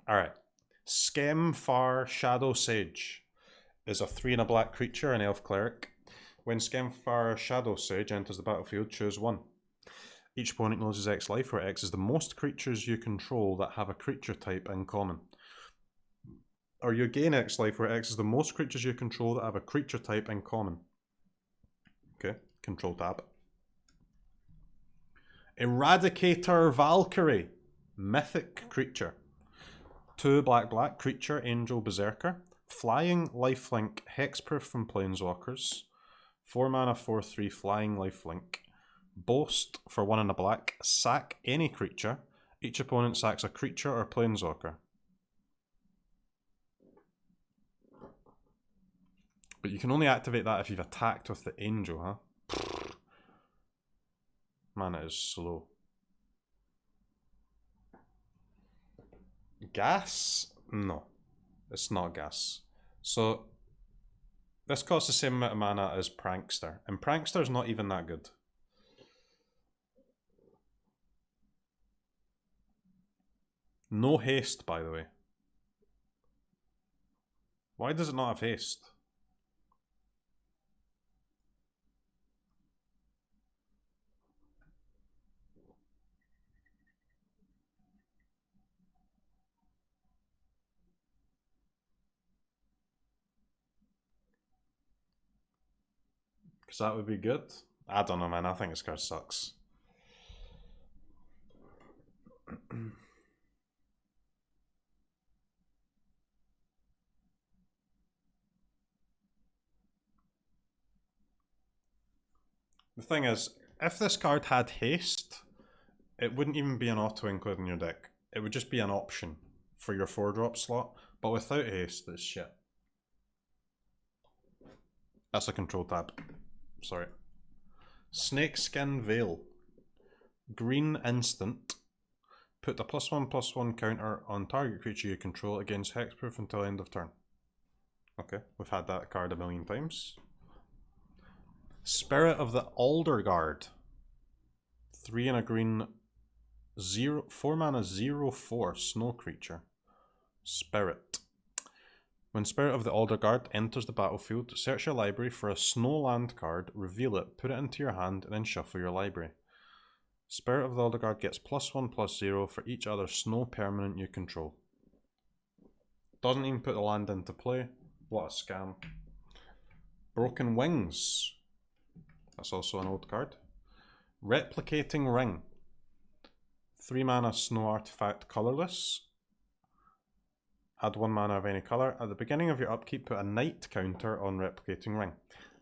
Alright. Skemfar Shadow Sage is a 3 and a black creature, an elf cleric. When Skemfar Shadow Sage enters the battlefield, choose 1. Each opponent loses X life, where X is the most creatures you control that have a creature type in common. Or you gain X life, where X is the most creatures you control that have a creature type in common. Okay, control tab. Eradicator Valkyrie, mythic creature. 2 black creature, angel berserker. Flying, lifelink, hexproof from planeswalkers. 4 mana, 4/3, flying, lifelink. Boast for 1 and a black. Sack any creature. Each opponent sacks a creature or planeswalker. But you can only activate that if you've attacked with the angel, huh? Man, it is slow. Gas? No. It's not gas. So, this costs the same amount of mana as Prankster. And Prankster's not even that good. No haste, by the way. Why does it not have haste? Because that would be good. I don't know, man. I think this card sucks. The thing is, if this card had haste, it wouldn't even be an auto include in your deck. It would just be an option for your 4-drop slot. But without haste, it's shit. That's a control tab. Sorry. Snakeskin Veil. Green instant. Put a +1/+1 counter on target creature you control against hexproof until end of turn. Okay, we've had that card a million times. Spirit of the Alderguard. 3 and a green, 4 mana, 0/4 snow creature. Spirit. When Spirit of the Alderguard enters the battlefield, search your library for a snow land card, reveal it, put it into your hand, and then shuffle your library. Spirit of the Alderguard gets +1/+0 for each other snow permanent you control. Doesn't even put the land into play. What a scam. Broken Wings. That's also an old card. Replicating Ring. 3 mana snow artifact colorless. Add 1 mana of any color. At the beginning of your upkeep, put a night counter on Replicating Ring.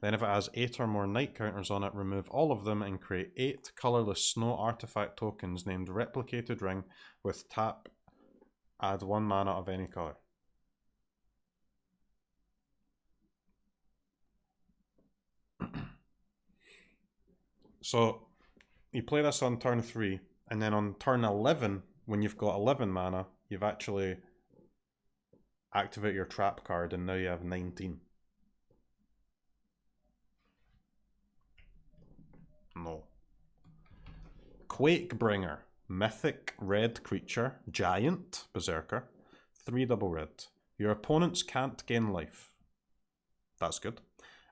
Then if it has 8 or more night counters on it, remove all of them and create 8 colorless snow artifact tokens named Replicated Ring with tap. Add 1 mana of any color. So you play this on turn 3, and then on turn 11, when you've got 11 mana, you've actually activate your trap card, and now you have 19. No. Quakebringer. Mythic red creature. Giant. Berserker. 3 double red. Your opponents can't gain life. That's good.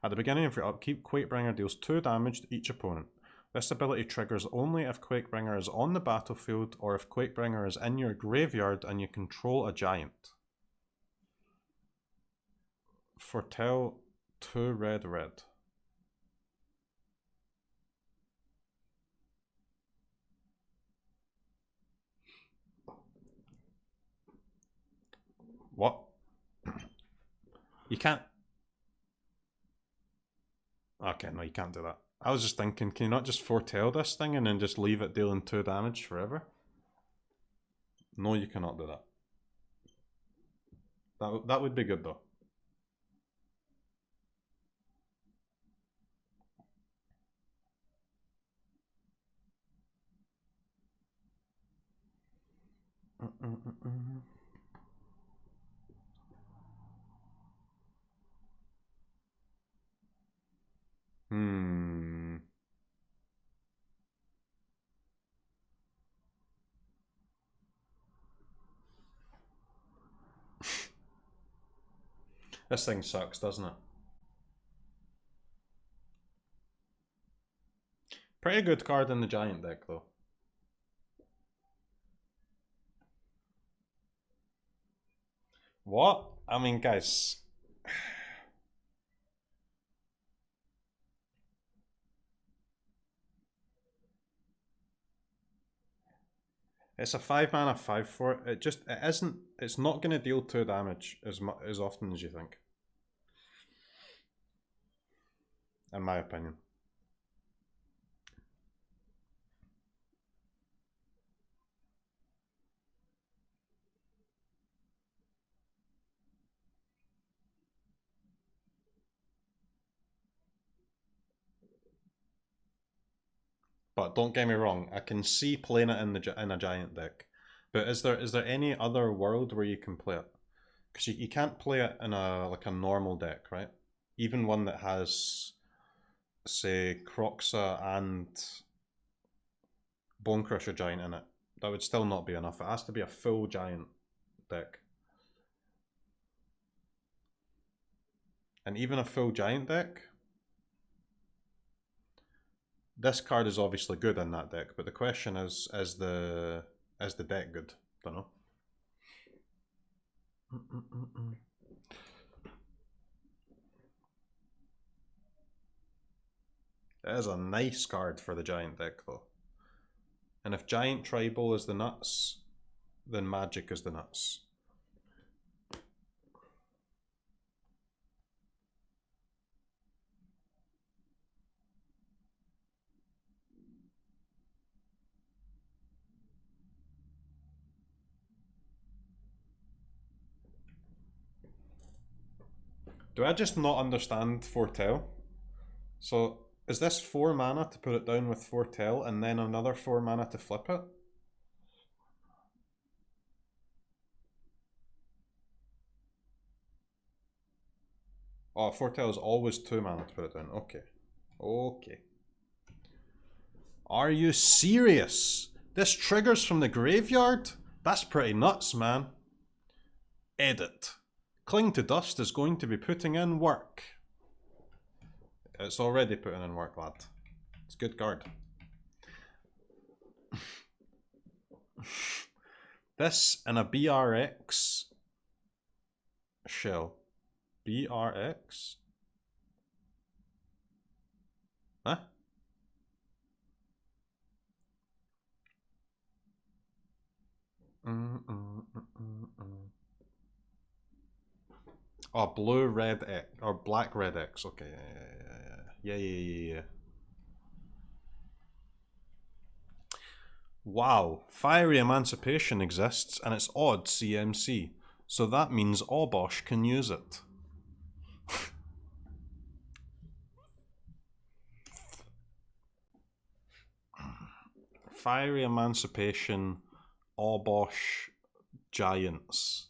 At the beginning of your upkeep, Quakebringer deals 2 damage to each opponent. This ability triggers only if Quakebringer is on the battlefield or if Quakebringer is in your graveyard and you control a giant. Foretell 2 red. What? You can't. Okay, no, you can't do that. I was just thinking, can you not just foretell this thing and then just leave it dealing 2 damage forever? No, you cannot do that. That would be good though. This thing sucks, doesn't it? Pretty good card in the giant deck, though. What? I mean, guys. It's a 5 mana 5/4. It isn't. It's not going to deal 2 damage as often as you think. In my opinion. But don't get me wrong, I can see playing it in a giant deck. But is there any other world where you can play it? Because you can't play it in a normal deck, right? Even one that has, say, CROKEYZ and Bonecrusher Giant in it. That would still not be enough. It has to be a full giant deck. And even a full giant deck, this card is obviously good in that deck, but the question is the deck good? Don't know. It is a nice card for the giant deck, though. And if giant tribal is the nuts, then magic is the nuts. Do I just not understand Foretell? So, is this 4 mana to put it down with Foretell and then another 4 mana to flip it? Oh, Foretell is always 2 mana to put it down. Okay. Okay. Are you serious? This triggers from the graveyard? That's pretty nuts, man. Edit. Cling to Dust is going to be putting in work. It's already putting in work, lad. It's a good card. This and a BRX shell. BRX? Huh? Oh, blue, red X, or black, red X. Okay, yeah. Wow, Fiery Emancipation exists and it's odd CMC, so that means Obosh can use it. Fiery Emancipation, Obosh, Giants.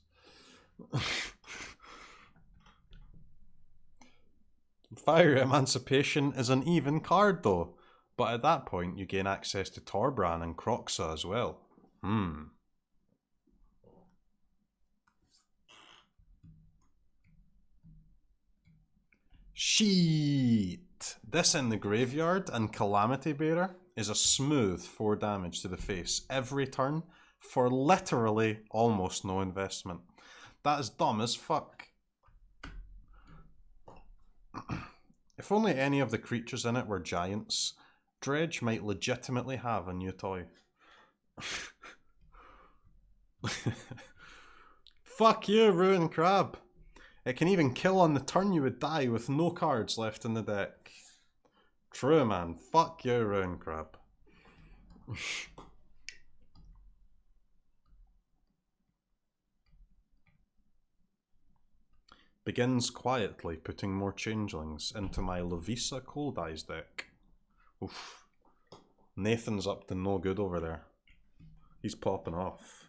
Fiery Emancipation is an even card though, but at that point you gain access to Torbran and CROKEYZ as well. Shit! This in the graveyard and Calamity Bearer is a smooth 4 damage to the face every turn for literally almost no investment. That is dumb as fuck. If only any of the creatures in it were giants, Dredge might legitimately have a new toy. Fuck you, Ruin Crab. It can even kill on the turn you would die with no cards left in the deck. True, man. Fuck you, Ruin Crab. Begins quietly putting more changelings into my Lovisa Cold Eyes deck. Oof. Nathan's up to no good over there. He's popping off.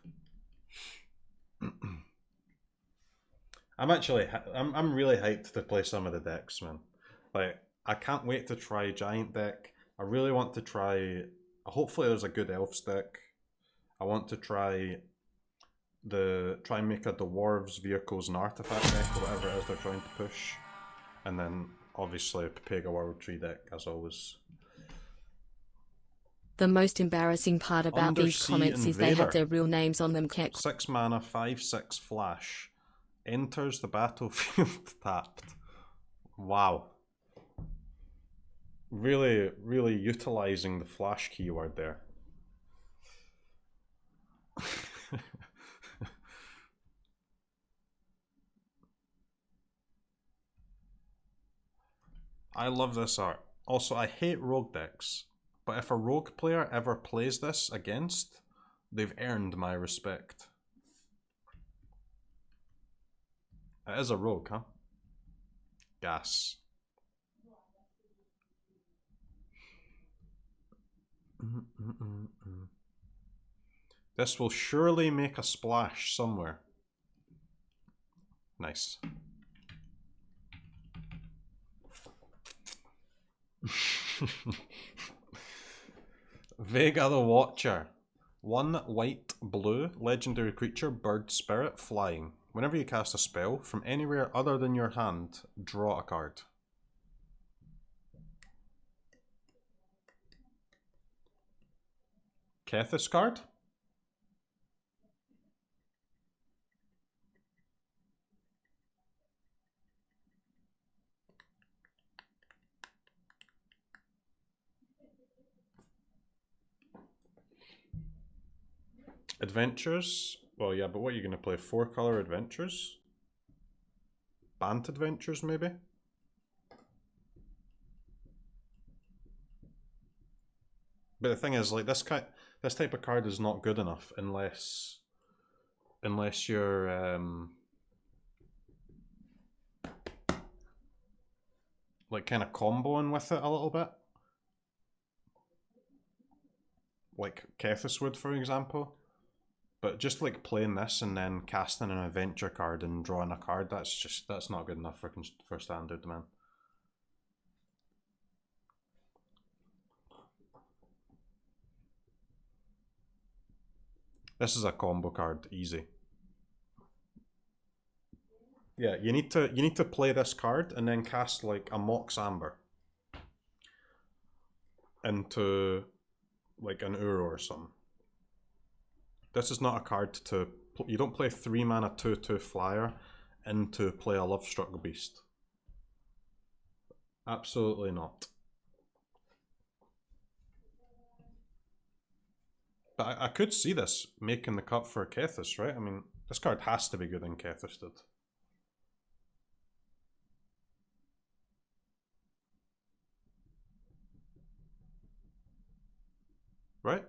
I'm really hyped to play some of the decks, man. Like, I can't wait to try Giant deck. I really want to try, hopefully there's a good Elves deck. I want to try try and make a dwarves, vehicles, and artifact deck or whatever it is they're trying to push, and then obviously a Papega World Tree deck as always. The most embarrassing part about these comments is they have their real names on them. 6 mana, 5/6 flash. Enters the battlefield tapped. Wow. Really, really utilizing the flash keyword there. I love this art. Also, I hate rogue decks. But if a rogue player ever plays this against, they've earned my respect. It is a rogue, huh? Gas. This will surely make a splash somewhere. Nice. Vega the Watcher. 1 white, blue, legendary creature, bird spirit, flying. Whenever you cast a spell from anywhere other than your hand, draw a card. Kethis card? Adventures? Well, yeah, but what are you going to play? 4-color Adventures? Bant Adventures, maybe? But the thing is, like, this type of card is not good enough unless you're like kind of comboing with it a little bit, like Kethis would, for example. But just like playing this and then casting an adventure card and drawing a card, that's not good enough for standard, man. This is a combo card, easy. Yeah, you need to play this card and then cast like a Mox Amber into like an Uro or something. This is not a card to... You don't play 3 mana 2/2 flyer into play a Lovestruck Beast. Absolutely not. But I could see this making the cut for Kethis, right? I mean, this card has to be good in Kethis did. Right?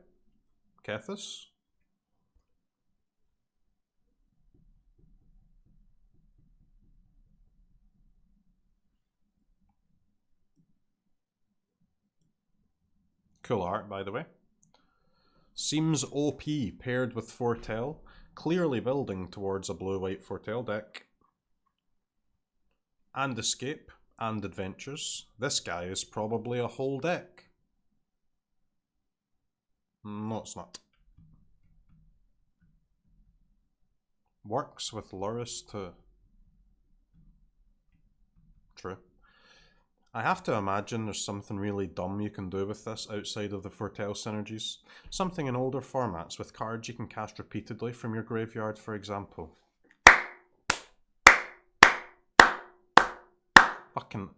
Kethis? Cool art, by the way. Seems OP paired with Foretell. Clearly building towards a blue-white Foretell deck. And Escape and Adventures. This guy is probably a whole deck. No, it's not. Works with Loris too. True. I have to imagine there's something really dumb you can do with this outside of the Foretell synergies. Something in older formats with cards you can cast repeatedly from your graveyard, for example. Fucking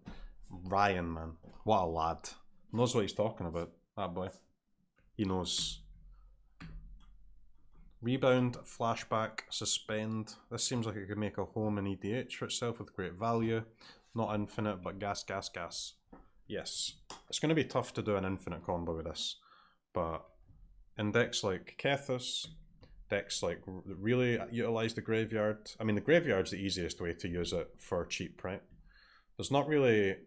Ryan, man. What a lad. Knows what he's talking about, that boy. He knows. Rebound, flashback, suspend. This seems like it could make a home in EDH for itself with great value. Not infinite, but gas, gas, gas. Yes. It's going to be tough to do an infinite combo with this. But in decks like Kethis, decks like really utilize the graveyard. I mean, the graveyard's the easiest way to use it for cheap, right? There's not really,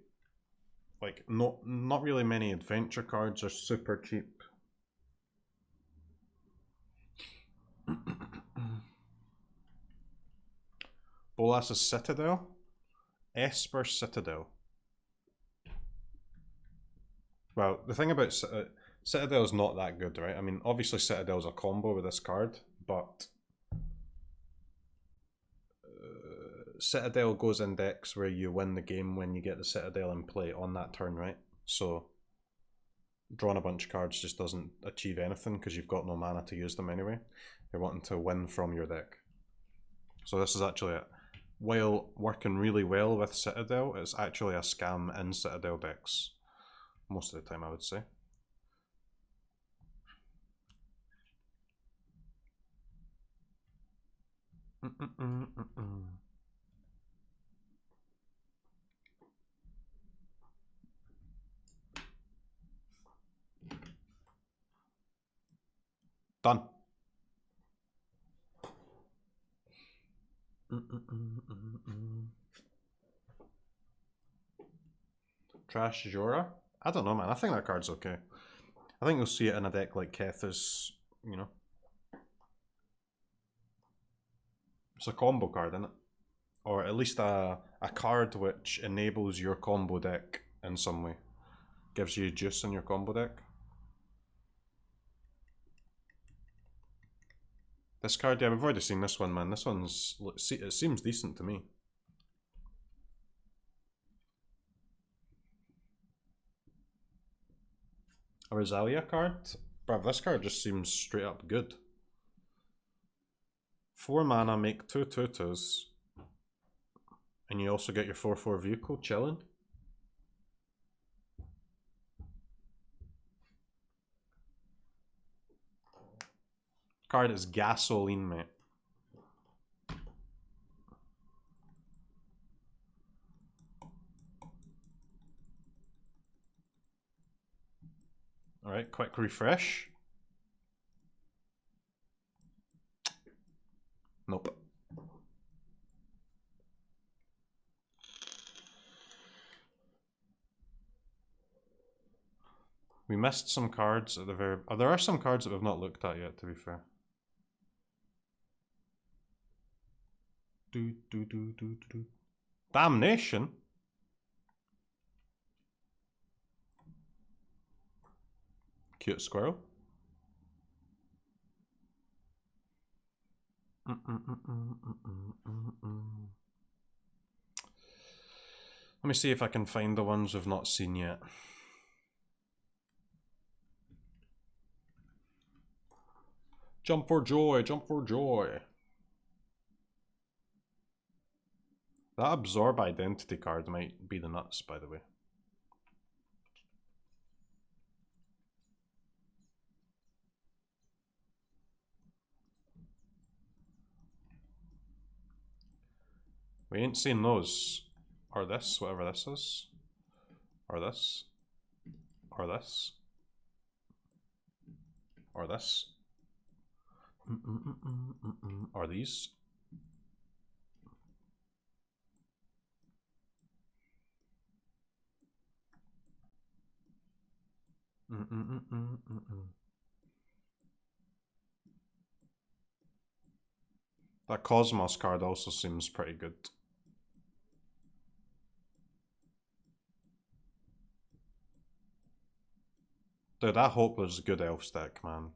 like, not really many adventure cards are super cheap. Bolas's Citadel? Esper Citadel. Well, the thing about Citadel is not that good, right? I mean, obviously Citadel's a combo with this card, but Citadel goes in decks where you win the game when you get the Citadel in play on that turn, right? So drawing a bunch of cards just doesn't achieve anything because you've got no mana to use them anyway. You're wanting to win from your deck. So this is actually it. While working really well with Citadel, it's actually a scam in Citadel decks. Most of the time, I would say. Done. Trash Jora? I don't know, man. I think that card's okay. I think you'll see it in a deck like Keth's, you know. It's a combo card, isn't it? Or at least a card which enables your combo deck in some way. Gives you juice in your combo deck. This card, yeah, we've already seen this one, man. This one's, it seems decent to me. A Rosalia card? Bruv, this card just seems straight up good. 4 mana, make 2 2/2s. And you also get your 4/4 vehicle, chilling. Card is gasoline, mate. Alright, quick refresh. Nope. We missed some cards at the very... Oh, there are some cards that we've not looked at yet, to be fair. Damnation? Cute squirrel. Let me see if I can find the ones we've not seen yet. Jump for joy, jump for joy. That Absorb Identity card might be the nuts, by the way. We ain't seen those. Or this, whatever this is. Or this. Or this. Or this. Or these. That Cosmos card also seems pretty good. Dude, I hope there's a good elf stack, man.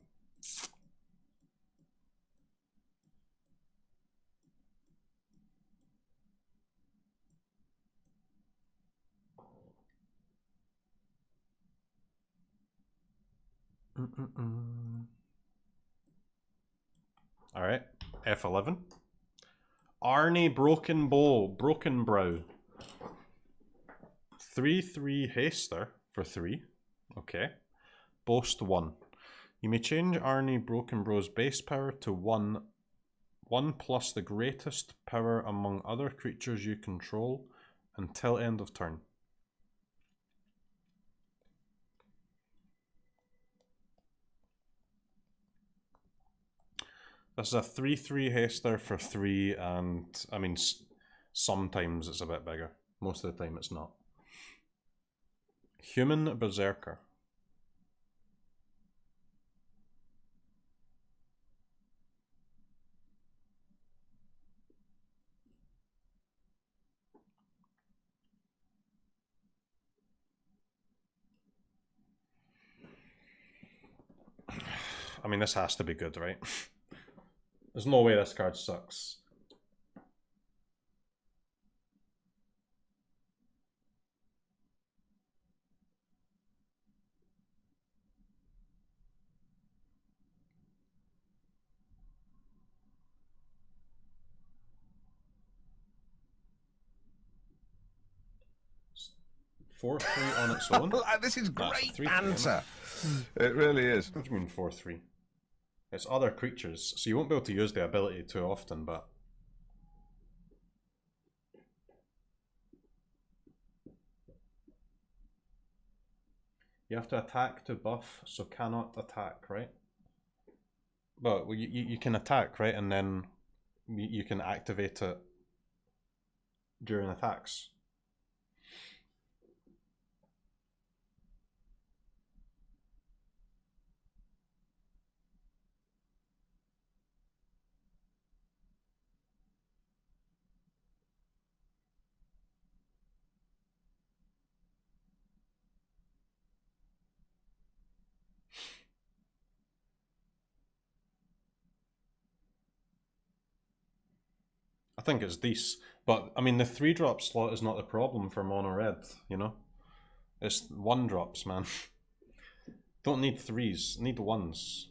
Alright, F11. Arnie Broken Brow. 3/3 Haster for 3. Okay. Boast 1. You may change Arnie Broken Brow's base power to 1. 1 plus the greatest power among other creatures you control until end of turn. This is a 3/3 Haster for 3, and I mean, sometimes it's a bit bigger. Most of the time it's not. Human Berserker. I mean, this has to be good, right? There's no way this card sucks. 4-3 on its own? This is great 3-3, banter. It really is. What do you mean 4-3? It's other creatures, so you won't be able to use the ability too often, but... You have to attack to buff, so cannot attack, right? But you can attack, right? And then you can activate it during attacks. I think it's these, but I mean the 3-drop slot is not the problem for mono red, you know? It's 1-drops, man. Don't need 3s, need 1s.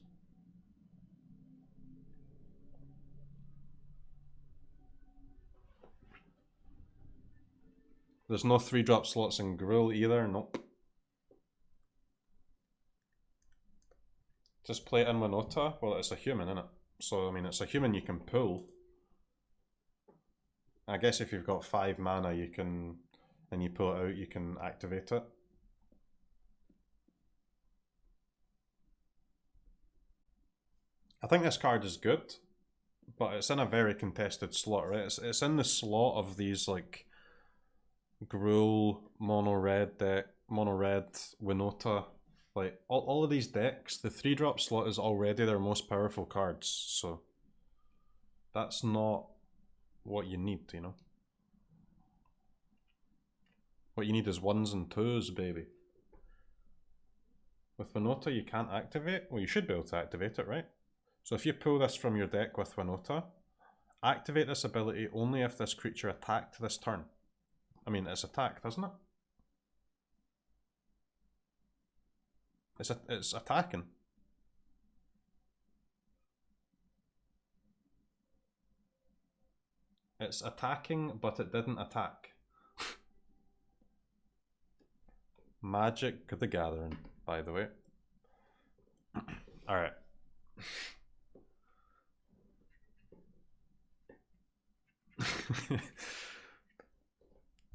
There's no 3-drop slots in Gruul either, nope. Just play it in Winota. Well, it's a human, innit? So, I mean, it's a human you can pull. I guess if you've got 5 mana, you can, and you pull it out, you can activate it. I think this card is good, but it's in a very contested slot, right? It's in the slot of these, like, Gruul, mono red deck, mono red, Winota. Like, all of these decks, the 3-drop slot is already their most powerful cards, so that's not what you need, you know? What you need is 1s and 2s, baby. With Winota, you can't activate? Well, you should be able to activate it, right? So if you pull this from your deck with Winota, activate this ability only if this creature attacked this turn. I mean, it's attacked, isn't it? It's attacking. It's attacking, but it didn't attack. Magic the Gathering, by the way. Alright.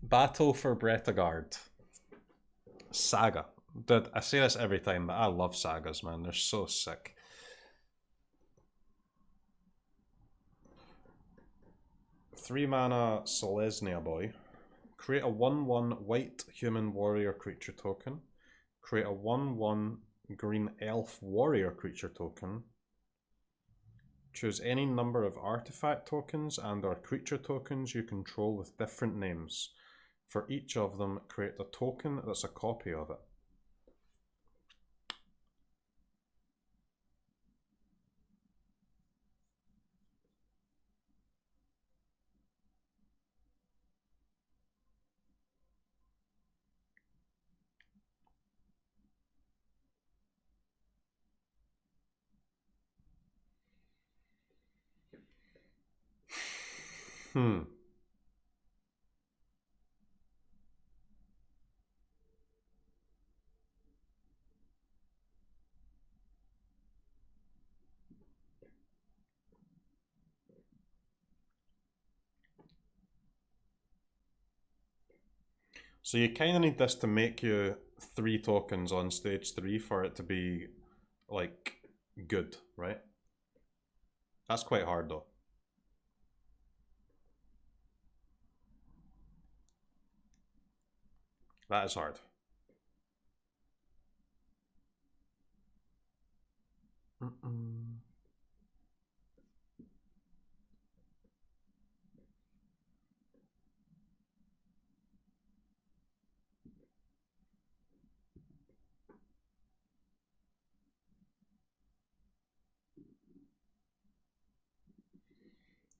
Battle for Bretagard. Saga. Dude, I say this every time, but I love sagas, man. They're so sick. Three mana Selesnya boy. Create a 1/1 white human warrior creature token. Create a 1/1 green elf warrior creature token. Choose any number of artifact tokens and or creature tokens you control with different names. For each of them, create a token that's a copy of it. So you kind of need this to make you 3 tokens on stage 3 for it to be, like, good, right? That's quite hard, though. That is hard.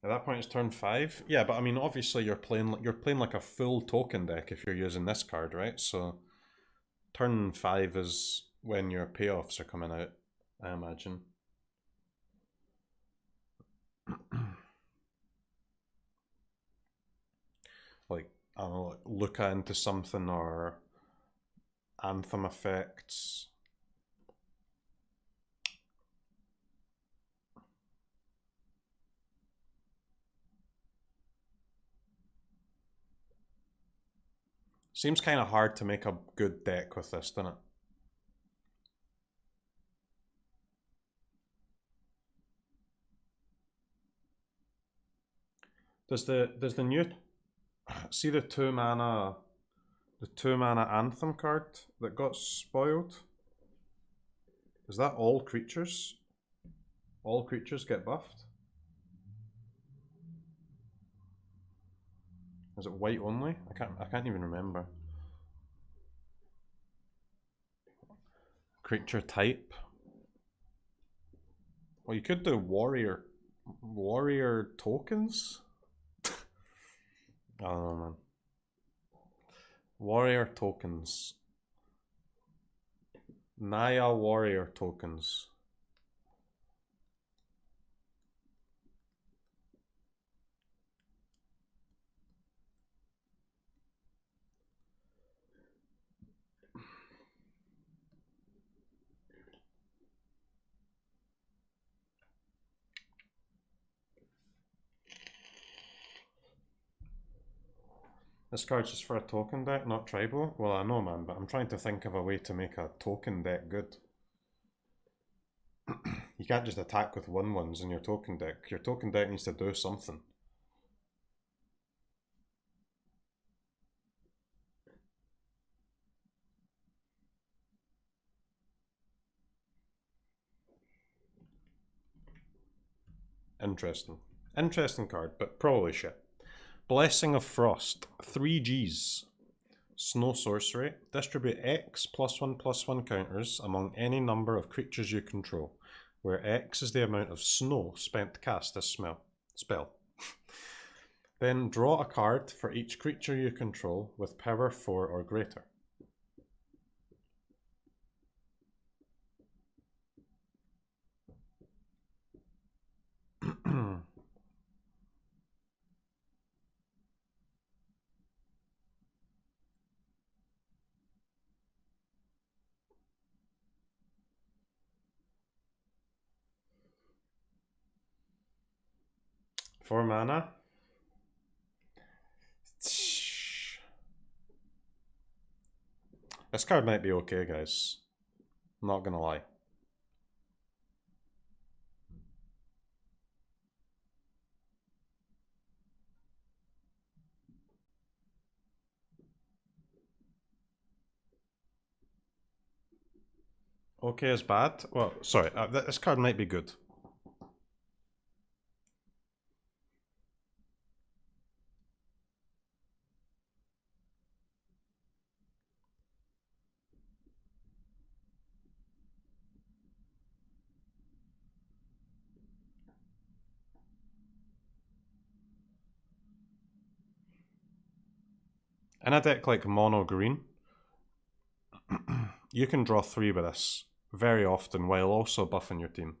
At that point, it's turn 5. Yeah, but I mean, obviously, you're playing like a full token deck if you're using this card, right? So, turn 5 is when your payoffs are coming out, I imagine. Like, I don't know, like Luca into something, or Anthem effects. Seems kind of hard to make a good deck with this, doesn't it? Does the new see the 2-mana Anthem card that got spoiled? Is that all creatures? All creatures get buffed? Is it white only? I can't even remember. Creature type. Well, you could do warrior tokens. I don't know, man. Warrior tokens. Naya warrior tokens. This card's just for a token deck, not tribal? Well, I know, man, but I'm trying to think of a way to make a token deck good. You can't just attack with 1/1s in your token deck. Your token deck needs to do something. Interesting. Interesting card, but probably shit. Blessing of Frost. 3 Gs. Snow sorcery. Distribute X +1/+1 counters among any number of creatures you control, where X is the amount of snow spent to cast this spell. Then draw a card for each creature you control with power 4 or greater. Four mana. This card might be okay, guys. I'm not gonna lie. Okay is bad? Well, sorry, this card might be good. In a deck like mono green, you can draw 3 with this very often while also buffing your team.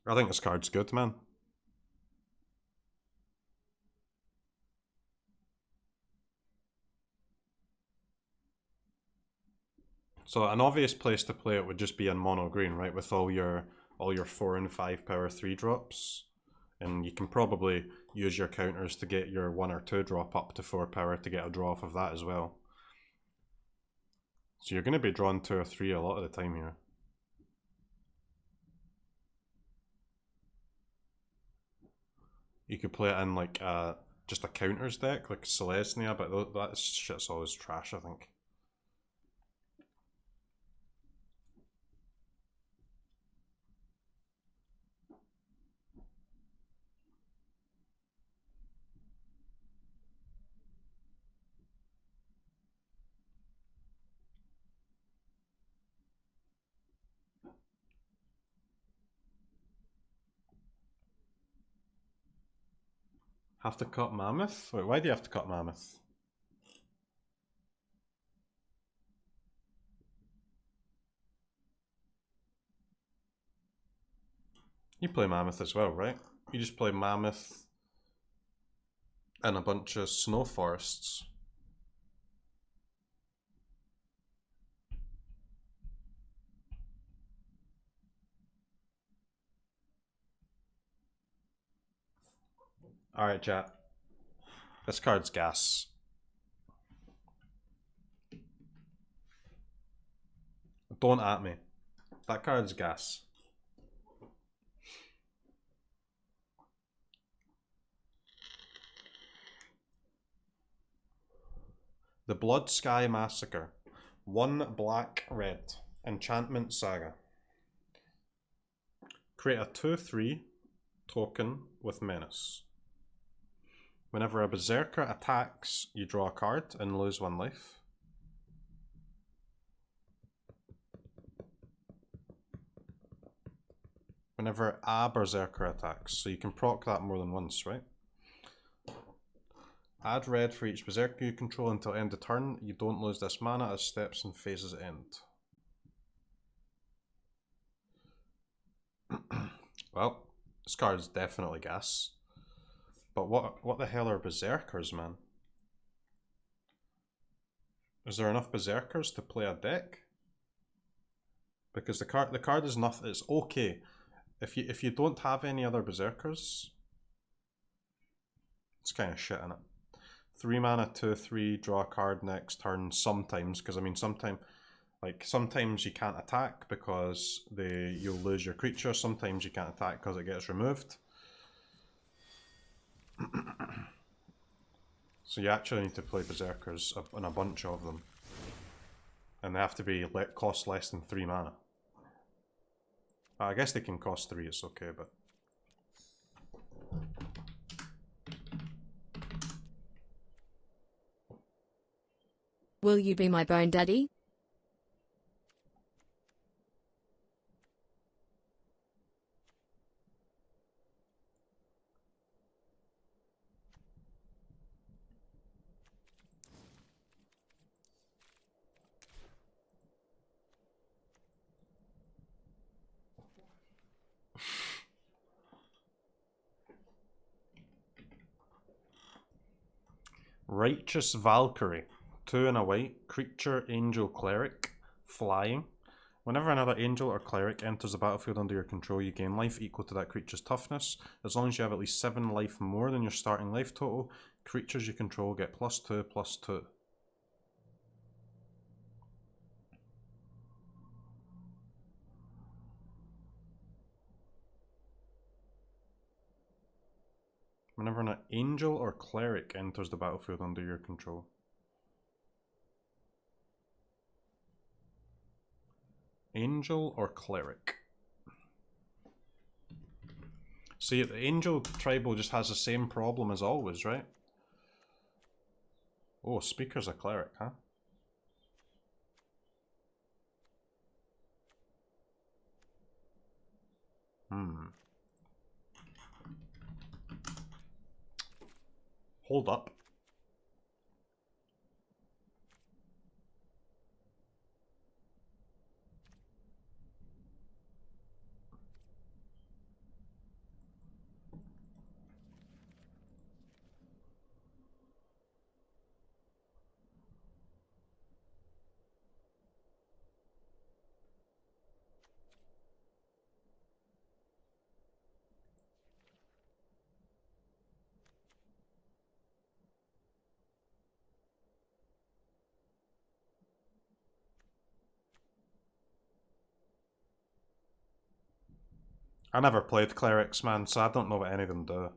I think this card's good, man. So an obvious place to play it would just be in mono green, right? With all your 4 and 5 power 3 drops. And you can probably use your counters to get your 1 or 2 drop up to 4 power to get a draw off of that as well. So you're going to be drawing 2 or 3 a lot of the time here. You could play it in like just a counters deck, like Celestia, but that shit's always trash, I think. Have to cut Mammoth? Wait, why do you have to cut Mammoth? You play Mammoth as well, right? You just play Mammoth and a bunch of snow forests. Alright, chat. This card's gas. Don't at me. That card's gas. The Blood Sky Massacre. 1 black red. Enchantment Saga. Create a 2/3 token with Menace. Whenever a Berserker attacks, you draw a card and lose 1 life. Whenever a Berserker attacks, so you can proc that more than once, right? Add red for each Berserker you control until end of turn. You don't lose this mana as steps and phases end. Well, this card's definitely gas. But what the hell are Berserkers, man? Is there enough Berserkers to play a deck? Because the card is nothing. It's okay. If you don't have any other Berserkers, it's kind of shit, innit? 3 mana, 2/3, draw a card next turn sometimes, because I mean sometimes you can't attack because you'll lose your creature, sometimes you can't attack because it gets removed. So you actually need to play Berserkers and a bunch of them. And they have to be cost less than 3 mana. I guess they can cost 3, it's okay, but... Will you be my bone daddy? Righteous Valkyrie. 2 and a white. Creature, angel, cleric. Flying. Whenever another angel or cleric enters the battlefield under your control, you gain life equal to that creature's toughness. As long as you have at least 7 life more than your starting life total, creatures you control get +2/+2. Whenever an angel or cleric enters the battlefield under your control. Angel or cleric. See, the angel tribal just has the same problem as always, right? Oh, Speaker's a cleric, huh? Hold up. I never played clerics, man, so I don't know what any of them do.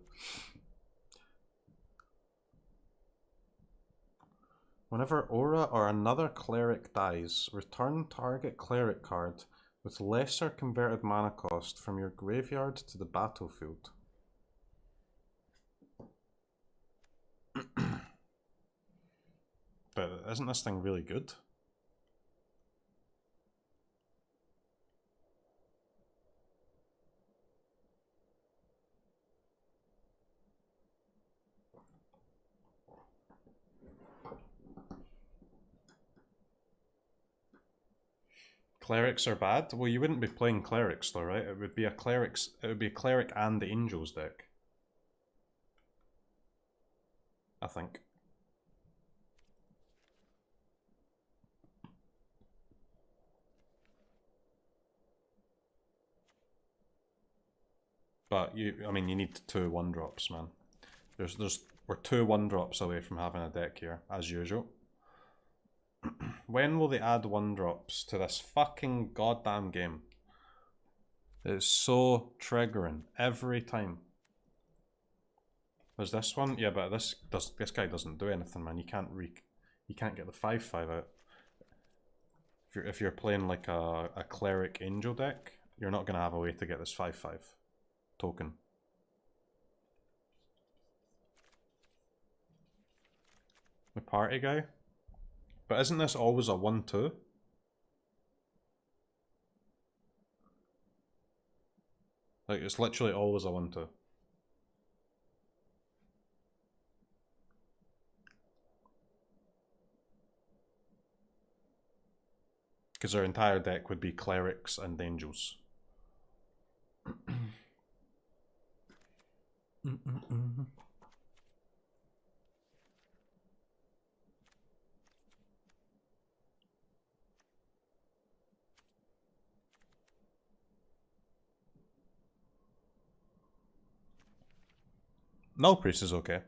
Whenever Aura or another cleric dies, return target cleric card with lesser converted mana cost from your graveyard to the battlefield. But isn't this thing really good? Clerics are bad? Well, you wouldn't be playing clerics though, right? It would be a clerics. It would be a cleric and the angels deck. I think. But I mean, you need 2 1-drops, man. We're 2 1-drops away from having a deck here, as usual. When will they add 1-drops to this fucking goddamn game? It's so triggering every time. There's this one, yeah, but this guy doesn't do anything, man. You can't get the 5/5 out. If you're playing like a cleric angel deck, you're not gonna have a way to get this 5/5 token. The party guy? But isn't this always a 1/2? Like, it's literally always a 1/2. Because their entire deck would be clerics and angels. Null Priest is okay.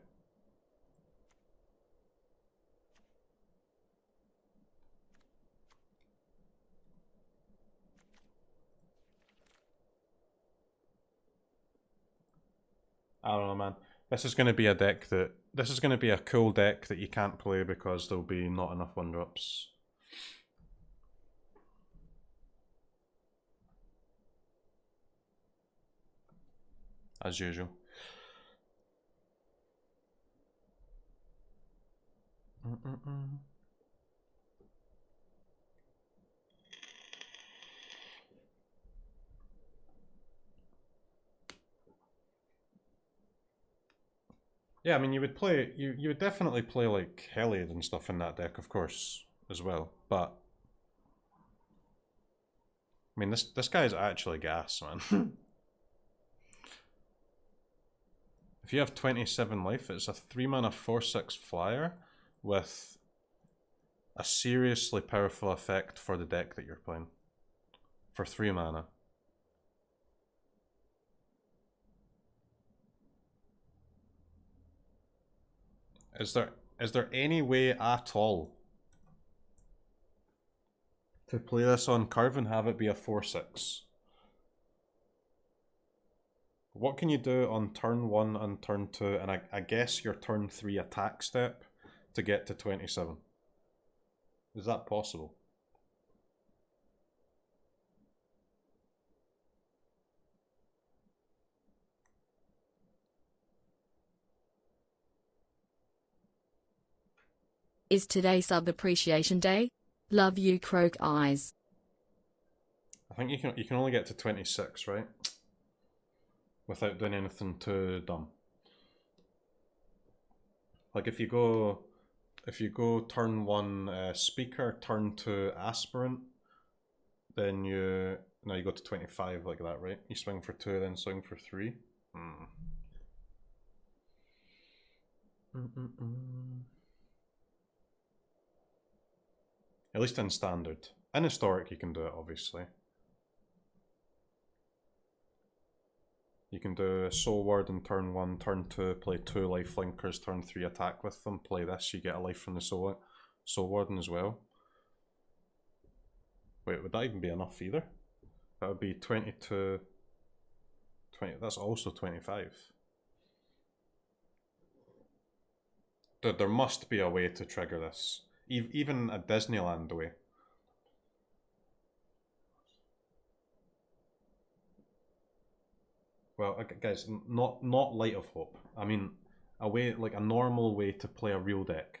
I don't know, man. This is going to be a deck that... This is going to be a cool deck that you can't play because there'll be not enough 1-drops. As usual. Yeah, I mean, you would play, you would definitely play like Heliod and stuff in that deck, of course, as well. But I mean, this guy is actually gas, man. If you have 27 life, it's a 3-mana 4/6 flyer with a seriously powerful effect for the deck that you're playing. For 3 mana. Is there any way at all to play this on curve and have it be a 4/6? What can you do on turn 1 and turn 2 and I guess your turn 3 attack step to get to 27? Is that possible? Is today Sub Appreciation Day? Love you, CROKEYZ. I think you can only get to 26, right? Without doing anything too dumb. Like if you go turn 1 speaker, turn 2 aspirant, then you go to 25 like that, right? You swing for 2, then swing for 3. At least in standard. In historic you can do it, obviously. You can do a Soul Ward in turn 1, turn 2, play 2 life flinkers, turn 3 attack with them, play this, you get a life from the Soul Warden as well. Wait, would that even be enough either? That would be 22... 20, that's also 25. There must be a way to trigger this. Even a Disneyland way. Well, guys, not Light of Hope. I mean, a way, like a normal way to play a real deck.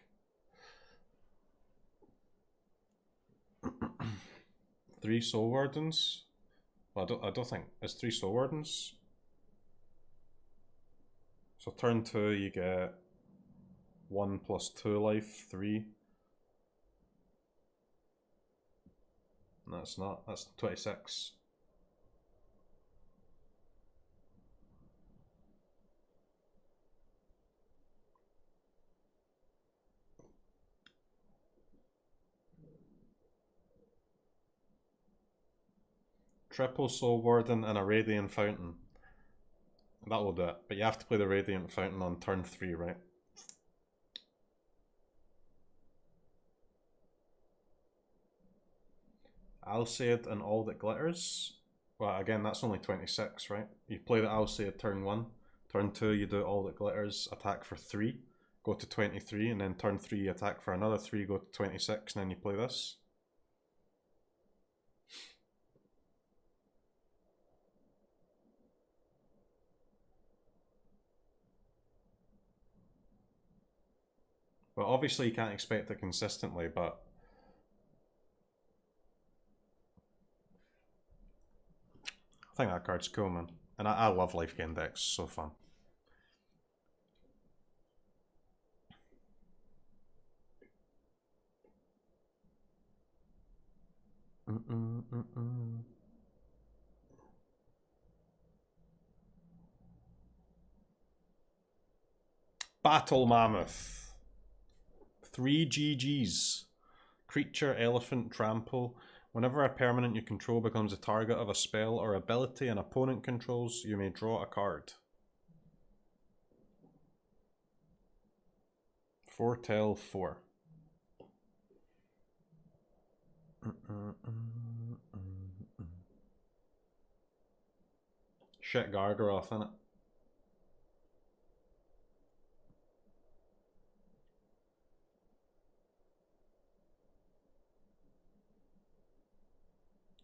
3 Soul Wardens? Well, I don't think it's 3 Soul Wardens. So turn 2, you get 1 + 2 life, 3. That's not. That's 26. Triple Soul Warden and a Radiant Fountain. That will do it. But you have to play the Radiant Fountain on turn 3, right? Alseid and All That Glitters. Well, again, that's only 26, right? You play the Alseid turn 1. Turn 2, you do All That Glitters, attack for 3. Go to 23, and then turn 3, you attack for another 3, go to 26, and then you play this. Well, obviously you can't expect it consistently, but I think that card's cool, man. And I love life gain decks, so fun. Battle Mammoth. 3 GGs. Creature, Elephant, Trample. Whenever a permanent you control becomes a target of a spell or ability an opponent controls, you may draw a card. Foretell 4. Shit Gargaroth, innit?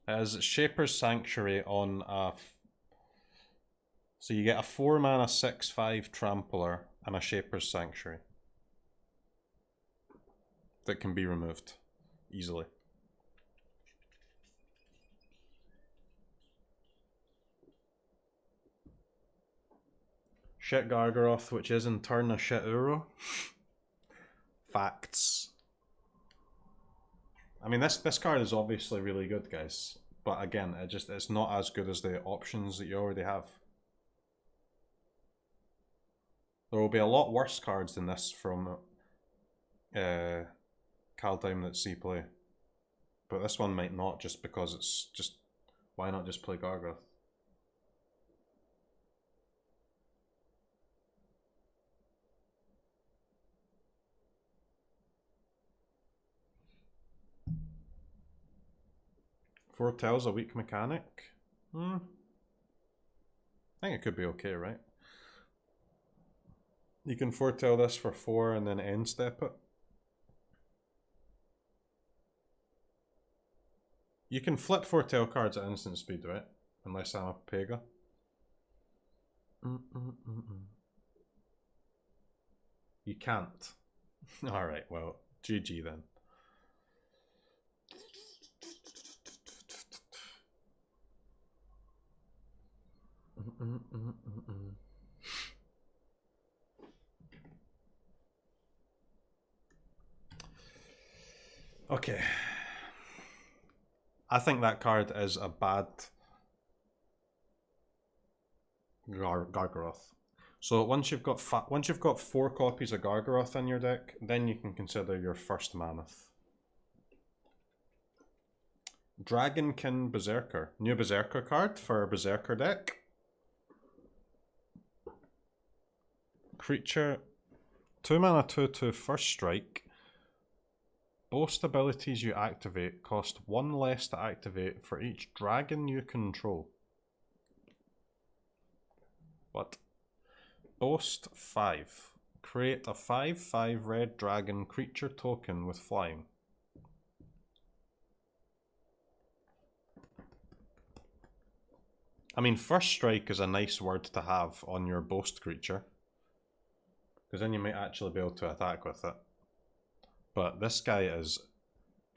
As Shaper's Sanctuary on a... So you get a 4 mana 6/5 Trampler and a Shaper's Sanctuary that can be removed easily. Shit Gargaroth, which is in turn a shit Uro. Facts. I mean, this card is obviously really good, guys. But again, it's not as good as the options that you already have. There will be a lot worse cards than this from Kaldheim that see play. But this one might not, just because it's just... Why not just play Gargaroth? Foretell's a weak mechanic? I think it could be okay, right? You can foretell this for 4 and then end step it. You can flip foretell cards at instant speed, right? Unless I'm a Pega. You can't. Alright, well, GG then. Okay. I think that card is a bad Gargaroth. So once you've got 4 copies of Gargaroth in your deck, then you can consider your first Mammoth. Dragonkin Berserker. New Berserker card for Berserker deck. Creature, 2 mana 2/2 first strike. Both abilities you activate cost 1 less to activate for each dragon you control. What? Boast 5. Create a 5/5 red dragon creature token with flying. I mean, first strike is a nice word to have on your boast creature, because then you might actually be able to attack with it. But this guy is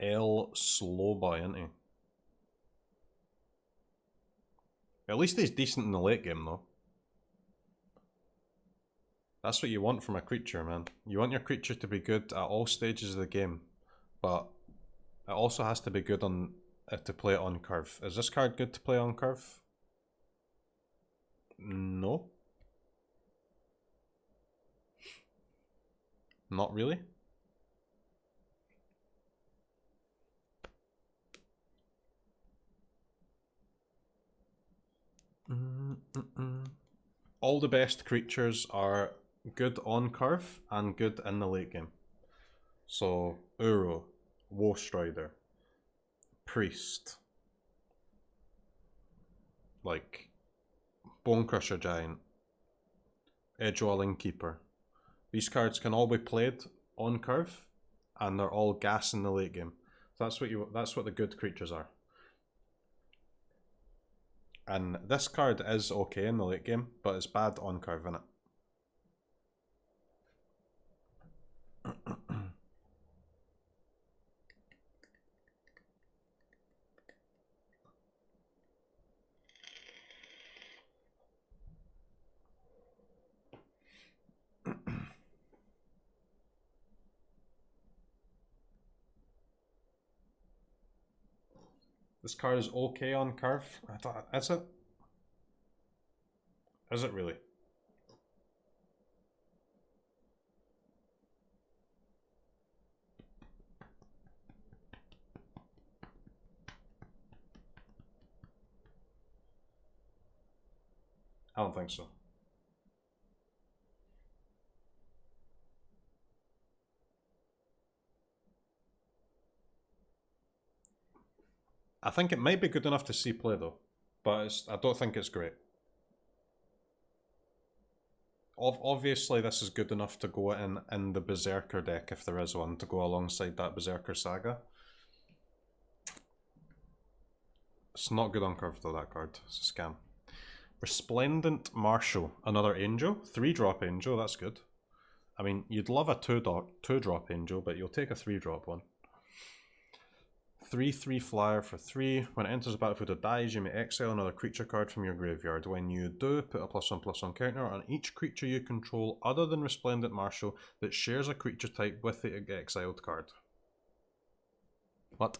L slow boy, isn't he? At least he's decent in the late game, though. That's what you want from a creature, man. You want your creature to be good at all stages of the game, but it also has to be good on to play it on curve. Is this card good to play on curve? No. Not really. All the best creatures are good on curve and good in the late game. So, Uro, Warstrider, Priest, like Bonecrusher Giant, Edgewalling Keeper. These cards can all be played on curve, and they're all gas in the late game. That's what the good creatures are. And this card is okay in the late game, but it's bad on curve, innit? This card is okay on curve. Is it? Is it really? I don't think so. I think it might be good enough to see play though, but I don't think it's great. Obviously, this is good enough to go in the Berserker deck if there is one, to go alongside that Berserker Saga. It's not good on curve though, that card. It's a scam. Resplendent Marshal, another Angel. 3-drop Angel, that's good. I mean, you'd love a 2-drop Angel, but you'll take a 3-drop one. 3/3 flyer for 3. When it enters the battlefield or dies, you may exile another creature card from your graveyard. When you do, put a +1/+1 counter on each creature you control other than Resplendent Marshal that shares a creature type with the exiled card. What?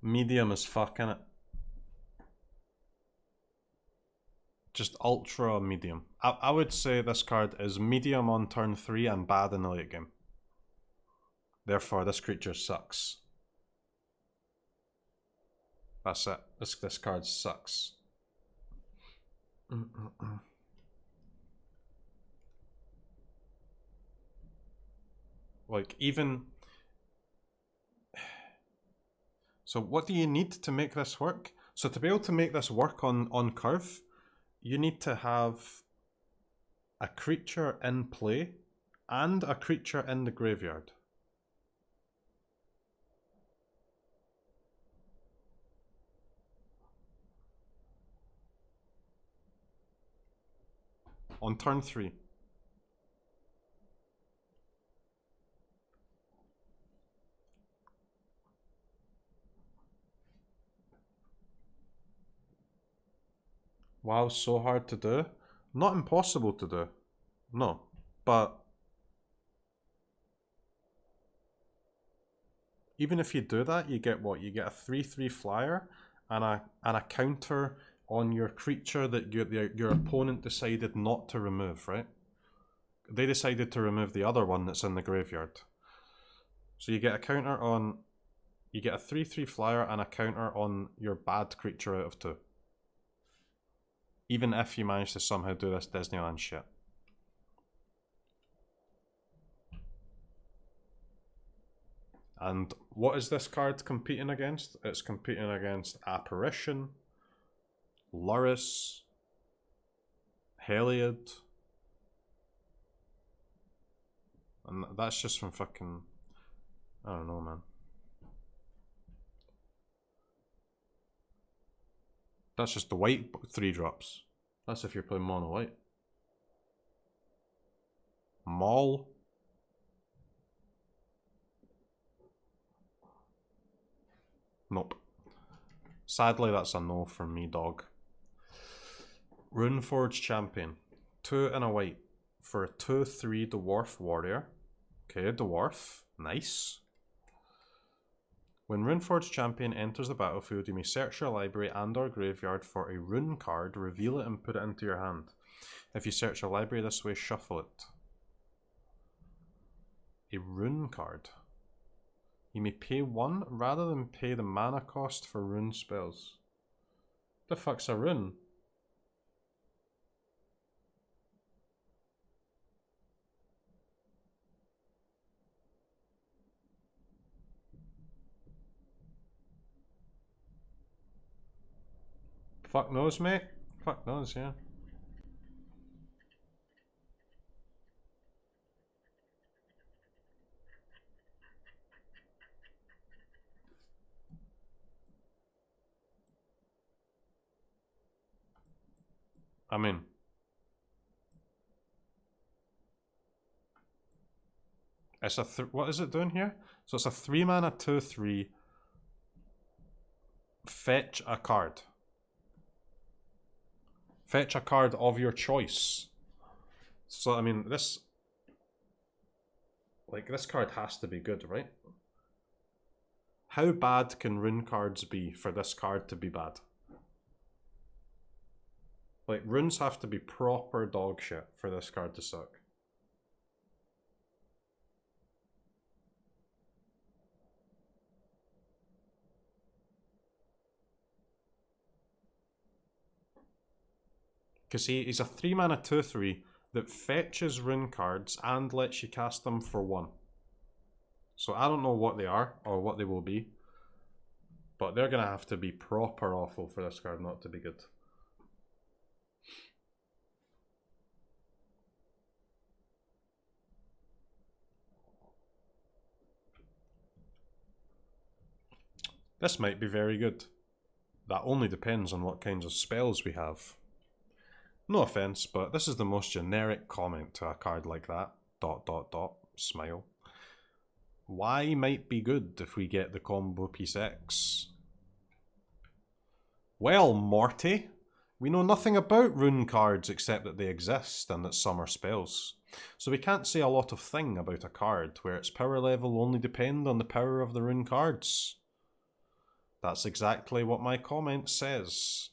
Medium as fuck, innit? Just ultra medium. I would say this card is medium on turn 3 and bad in the late game. Therefore, this creature sucks. That's it. This card sucks. Like, even... So what do you need to make this work? So to be able to make this work on curve, you need to have a creature in play and a creature in the graveyard. On turn 3. Wow, so hard to do. Not impossible to do. No. But even if you do that, you get what? You get a 3/3 flyer and a counter on your creature that your opponent decided not to remove, right? They decided to remove the other one that's in the graveyard. So you get a counter on... You get a 3/3 flyer and a counter on your bad creature out of 2. Even if you manage to somehow do this Disneyland shit. And what is this card competing against? It's competing against Apparition, Lurrus, Heliod. And that's just from fucking... I don't know, man. That's just the white 3-drops. That's if you're playing mono white. Maul. Nope. Sadly, that's a no from me, dog. Runeforge Champion. 2 and a white for a 2/3 Dwarf Warrior. Okay, Dwarf. Nice. When Runeforge Champion enters the battlefield, you may search your library and or graveyard for a rune card, reveal it and put it into your hand. If you search your library this way, shuffle it. A rune card. You may pay 1 rather than pay the mana cost for rune spells. The fuck's a rune? Fuck knows, mate. Fuck knows, yeah. I mean, it's a what is it doing here? So it's a 3 mana 2/3. Fetch a card. Fetch a card of your choice. So I mean, this card has to be good, right? How bad can rune cards be for this card to be bad? Like, runes have to be proper dog shit for this card to suck. Because he's a 3 mana 2/3 that fetches rune cards and lets you cast them for 1. So I don't know what they are or what they will be, but they're going to have to be proper awful for this card not to be good. This might be very good. That only depends on what kinds of spells we have. No offense, but this is the most generic comment to a card like that. ... Smile. Y might be good if we get the combo piece X. Well, Morty, we know nothing about rune cards except that they exist and that some are spells. So we can't say a lot of thing about a card where its power level only depend on the power of the rune cards. That's exactly what my comment says.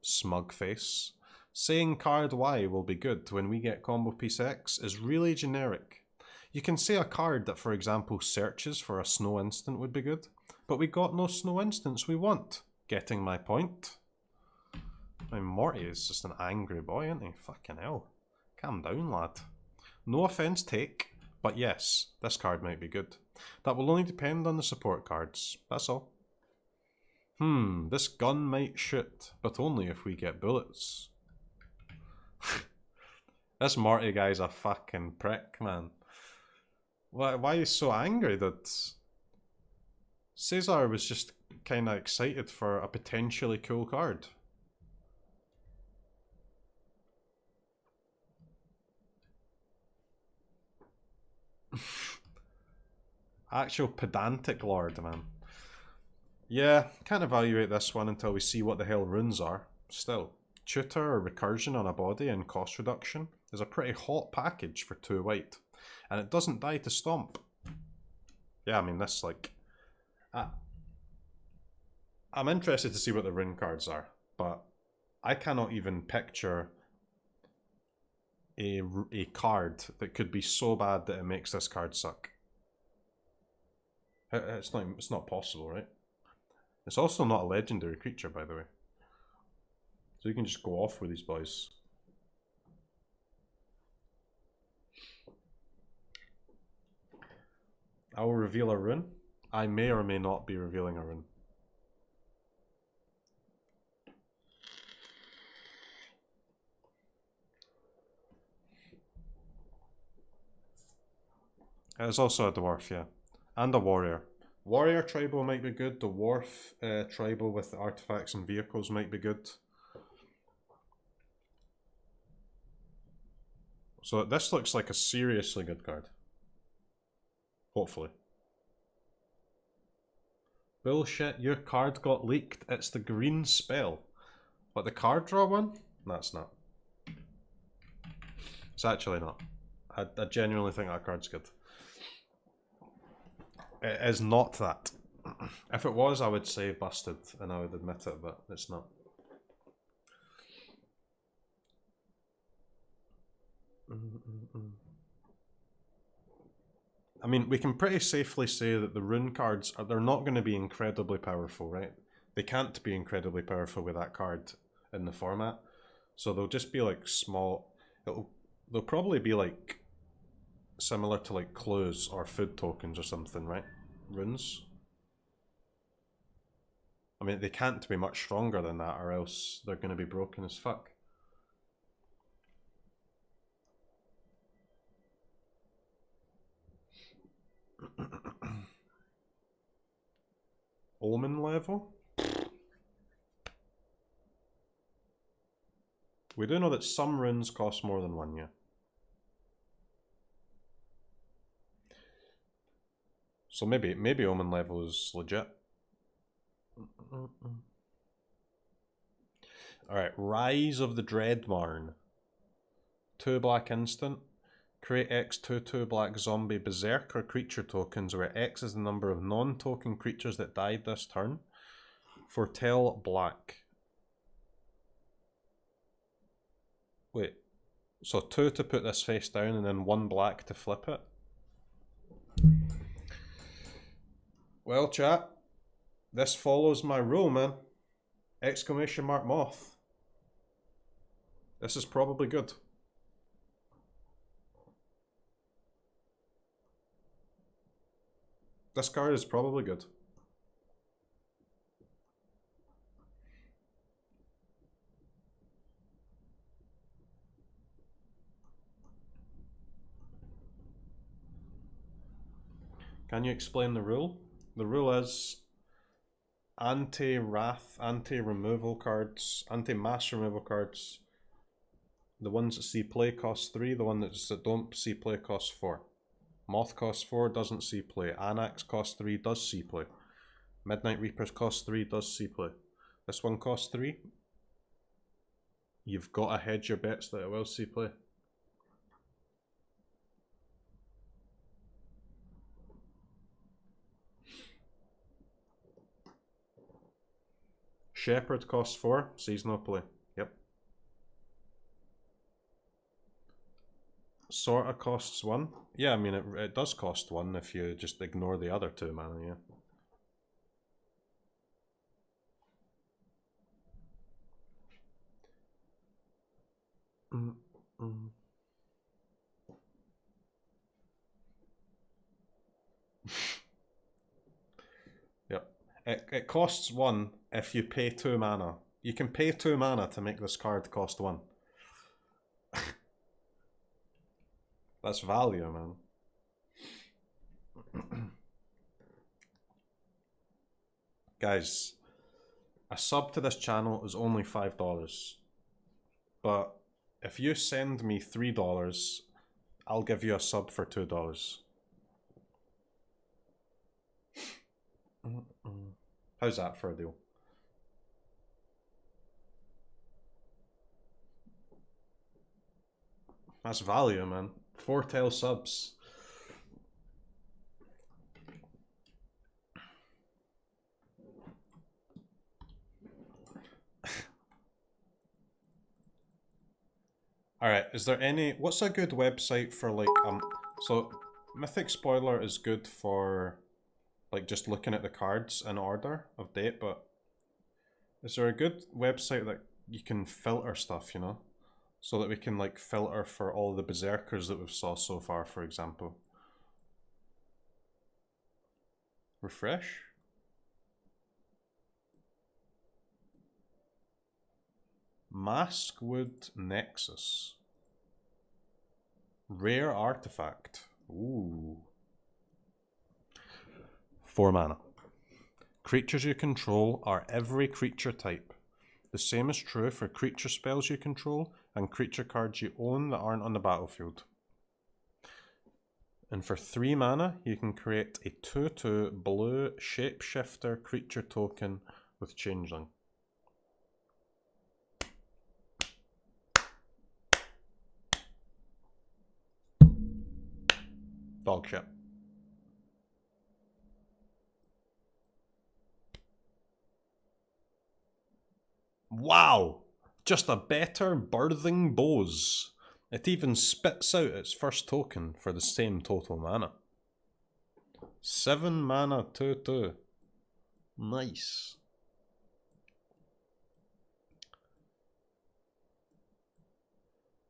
Smug face. Saying card Y will be good when we get combo piece X is really generic. You can say a card that, for example, searches for a snow instant would be good, but we got no snow instants we want. Getting my point? I mean, Morty is just an angry boy, isn't he? Fucking hell. Calm down, lad. No offense, take, but yes, this card might be good. That will only depend on the support cards, that's all. This gun might shoot, but only if we get bullets. This Morty guy's a fucking prick, man. Why are you so angry that Cesar was just kind of excited for a potentially cool card? Actual pedantic lord, man. Yeah, can't evaluate this one until we see what the hell runes are. Still, tutor or recursion on a body and cost reduction is a pretty hot package for 2 white. And it doesn't die to stomp. Yeah, I mean, this, like... I'm interested to see what the rune cards are, but I cannot even picture a card that could be so bad that it makes this card suck. It's not possible, right? It's also not a legendary creature, by the way. So you can just go off with these boys. I will reveal a rune. I may or may not be revealing a rune. It's also a dwarf, yeah. And a warrior. Warrior tribal might be good. The Wharf tribal with the artifacts and vehicles might be good. So this looks like a seriously good card. Hopefully. Bullshit, your card got leaked. It's the green spell. What, the card draw one? No, it's not. It's actually not. I genuinely think that card's good. It is not that. If it was, I would say busted, and I would admit it, but it's not. I mean, we can pretty safely say that the rune cards, they're not going to be incredibly powerful, right? They can't be incredibly powerful with that card in the format. So they'll just be like small, they'll probably be like similar to like clues or food tokens or something, right? Runes. I mean, they can't be much stronger than that, or else they're going to be broken as fuck. Omen level? We do know that some runes cost more than one, yeah. So maybe Omen level is legit. Alright, Rise of the Dreadmarn. 2 black instant. Create X 2/2 black zombie berserker creature tokens where X is the number of non-token creatures that died this turn. Foretell black. Wait, so 2 to put this face down and then 1 black to flip it? Well, chat, this follows my rule, man. Exclamation mark moth. This is probably good. This card is probably good. Can you explain the rule? The rule is anti-wrath, anti-removal cards, anti-mass removal cards. The ones that see play cost 3, the ones that don't see play cost 4. Moth costs 4, doesn't see play. Anax costs 3, does see play. Midnight Reapers costs 3, does see play. This one costs 3. You've got to hedge your bets that it will see play. Shepherd costs 4, sees no play. Yep. Sorta costs 1. Yeah, I mean, it does cost 1 if you just ignore the other 2 mana, yeah. Yep. It costs 1 if you pay 2 mana. You can pay 2 mana to make this card cost 1. That's value, man. Guys, a sub to this channel is only $5. But if you send me $3, I'll give you a sub for $2. How's that for a deal? That's value, man. 4 tail subs. Alright, is there any... What's a good website for, like, so, Mythic Spoiler is good for, like, just looking at the cards in order of date, but is there a good website that you can filter stuff, you know? So that we can, like, filter for all the berserkers that we've saw so far, for example. Refresh? Maskwood Nexus. Rare artifact. Ooh. 4 mana. Creatures you control are every creature type. The same is true for creature spells you control and creature cards you own that aren't on the battlefield. And for 3 mana, you can create a 2/2 blue shapeshifter creature token with Changeling. Dog shit. Wow! Just a better Birthing Bows. It even spits out its first token for the same total mana. 7 mana 2/2. Nice.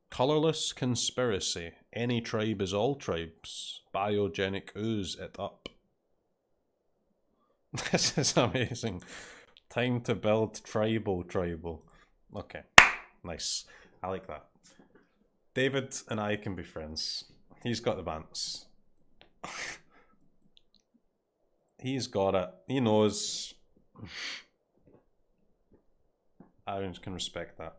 Colorless Conspiracy. Any tribe is all tribes. Biogenic Ooze it up. This is amazing. Time to build tribal. Okay, nice. I like that. David and I can be friends. He's got the bants. He's got it. He knows. I can respect that.